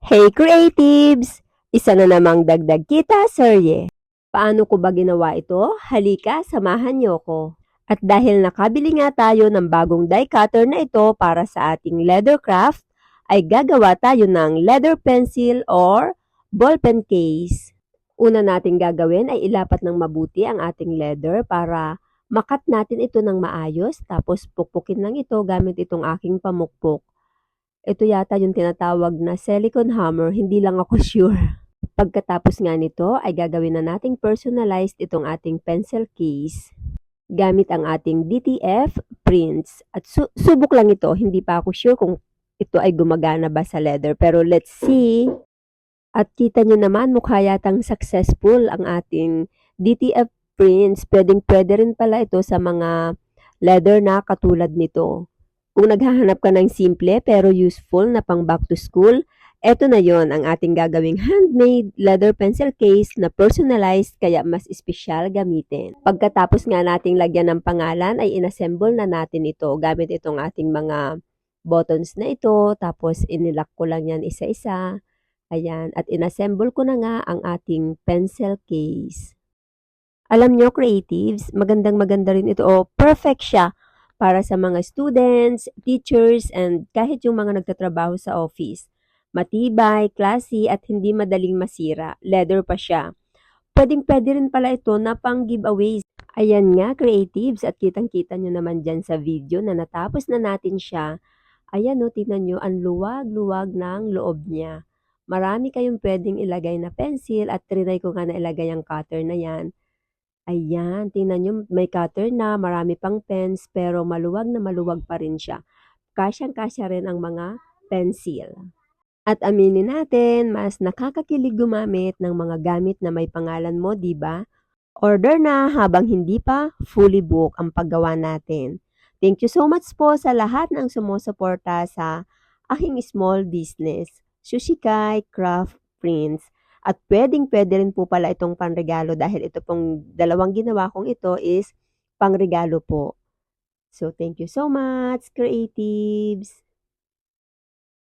Hey creatives! Isa na namang dagdag kita, serye. Paano ko ba ginawa ito? Halika, samahan niyo ko. At dahil nakabili nga tayo ng bagong die cutter na ito para sa ating leather craft, ay gagawa tayo ng leather pencil or ballpen case. Una nating gagawin ay ilapat ng mabuti ang ating leather para makat natin ito ng maayos, tapos pukpukin lang ito gamit itong aking pamukpok. Ito yata yung tinatawag na silicone hammer, hindi lang ako sure. Pagkatapos nga nito ay gagawin na nating personalized itong ating pencil case gamit ang ating DTF prints. At subok lang ito, hindi pa ako sure kung ito ay gumagana ba sa leather, pero let's see. At kita nyo naman, mukha yatang successful ang ating DTF prints. Pwedeng-pwede rin pala ito sa mga leather na katulad nito. Kung naghahanap ka ng simple pero useful na pang back to school, eto na yon ang ating gagawing handmade leather pencil case na personalized kaya mas espesyal gamitin. Pagkatapos nga nating lagyan ng pangalan ay inassemble na natin ito gamit itong ating mga buttons na ito, tapos inilock ko lang yan isa-isa. Ayan, at inassemble ko na nga ang ating pencil case. Alam nyo, creatives, magandang-maganda rin ito. Perfect siya para sa mga students, teachers, and kahit yung mga nagtatrabaho sa office. Matibay, classy, at hindi madaling masira. Leather pa siya. Pwedeng-pwede rin pala ito na pang giveaways. Ayan nga, creatives, at kitang-kita nyo naman dyan sa video na natapos na natin siya. Ayan o, tingnan nyo, ang luwag-luwag ng loob niya. Marami kayong pwedeng ilagay na pencil at trinay ko nga na ilagay ang cutter na yan. Ayan, tingnan nyo, may cutter na, marami pang pens, pero maluwag na maluwag pa rin siya. Kasyang-kasya rin ang mga pencil. At aminin natin, mas nakakakilig gumamit ng mga gamit na may pangalan mo, di ba? Order na habang hindi pa fully book ang paggawa natin. Thank you so much po sa lahat ng sumusuporta sa aking small business, Sushikai Craft Prints. At pwedeng-pwede rin po pala itong panregalo dahil ito pong dalawang ginawa kong ito is pangregalo po. So, thank you so much, creatives!